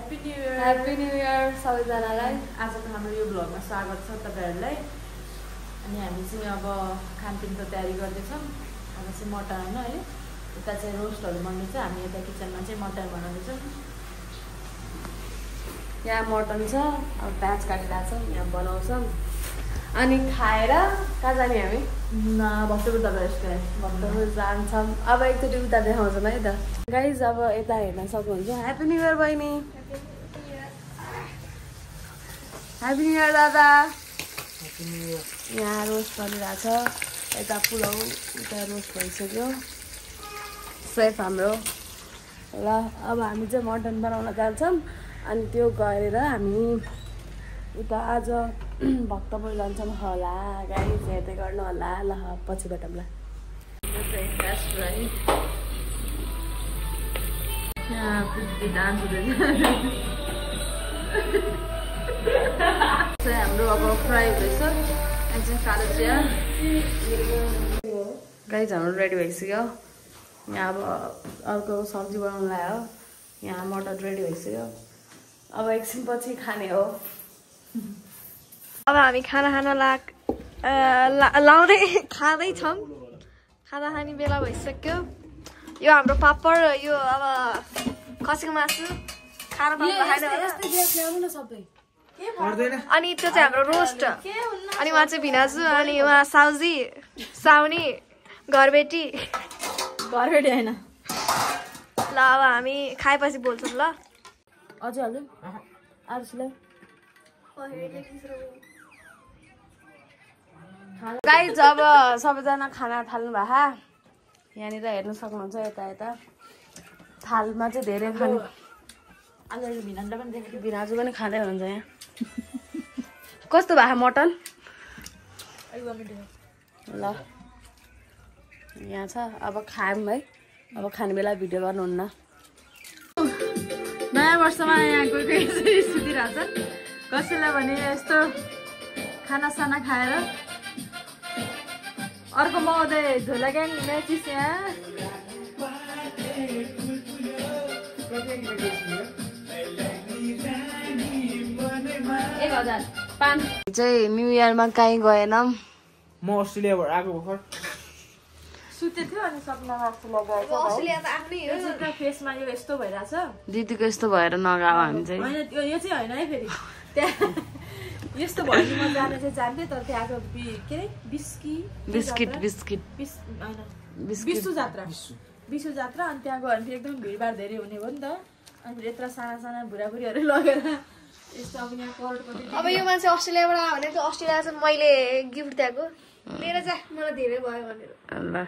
Happy new year. Happy new year सबैजनालाई। आजको हाम्रो यो भ्लगमा स्वागत छ तपाईहरुलाई। अनि हामी चाहिँ अब खानपिनको तयारी गर्दैछौँ। अब चाहिँ मटर हैन अहिले यता चाहिँ रोस्टहरु बन्दैछ। हामी यता किचनमा चाहिँ मटर बनाउँदैछौँ। यहाँ मटन छ, अब प्याज काटिरहेको छौँ, यहाँ बनाउँछौँ अनि खाएर कहाँ जाने हामी? भक्तपुर दबाई रेस्टुरेन्ट भक्तपुर जान्छौँ। अब एकचोटि उता देखाउँछौँ है त गाइज। अब यता हेर्न सक्नुहुन्छ। ह्यापी न्यू इयर बहिनी। ह्यापी न्यू इयर दादा। यहाँ रोस्ट बनिरहेको छ। यता पुलाउ उता रोस्ट भइसक्यो। सेफ हाम्रो। ल अब हामी चाहिँ मटन बनाउन जान्छौँ। अनि त्यो गरेर हामी उता आज भक्तपुर जान्छौँ होला। गाइज हेर्दै गर्नु होला। ल पछि भेटौँला। हाम्रो अब फ्राई हुँदैछ। चाहिँ कालो चिया गाइज हाम्रो रेडी भइसक्यो। यहाँ अब अर्को सब्जी बनाउनु लाग्यो। यहाँ मटर रेडी भइसक्यो। अब एकछिन पछि खाने हो। अब हामी खाना खान लाउँदै खाँदैछौँ। खाना खाने बेला भइसक्यो। यो हाम्रो पापड, यो अब खसीको मासु खाना अनि त्यो चाहिँ हाम्रो रोस्ट। अनि उहाँ चाहिँ भिनाजु अनि उहाँ साउजी साउनी घरबेटी होइन। ल अब हामी खाएपछि बोल्छौँ। ल अझै हाल्नु आरुषलाई। गाइज अब सबैजना खाना थाल्नु भएको। यहाँनिर हेर्न सक्नुहुन्छ। यता यता थालमा चाहिँ धेरै खानु। भिनाजु पनि खाँदै हुनुहुन्छ यहाँ। कस्तो भयो मटन? ल यहाँ छ। अब खायौँ है। अब खाने बेला भिडियो गर्नुहुन्न। नयाँ वर्षमा यहाँ कोही कोही यसरी सुतिरहेछ। कसैलाई भने यस्तो खानासाना खाएर। अर्को महोदय झोला ग्याङ म्याचिस यहाँ। 1000 चाहिँ न्यु इयरमा कहीँ गएनौँ। म अस्ट्रेलियाबाट आएको भर्खर सुतेको थियो अनि सपनामा फेसमा यो यस्तो भइरहेछ। दिदीको यस्तो भएर नगाऊ हामी चाहिँ। होइन यो चाहिँ होइन है फेरि त्यहाँ यस्तो भयो नि। म जान चाहिँ जान्थेँ तर त्यहाँको के अरे बिस्किट विश्व जात्रा अनि त्यहाँ गयो भने एकदम भिडभाड धेरै हुने भयो नि त। अनि यत्र साना साना बुढाबुढीहरू लगेर यस्तो अब यहाँ करोडपति। अब यो मान्छे अस्ट्रेलियाबाट आयो भने त अस्ट्रेलिया चाहिँ मैले गिफ्ट दिएको लिएर जा, मलाई धेरै भयो भनेर। ल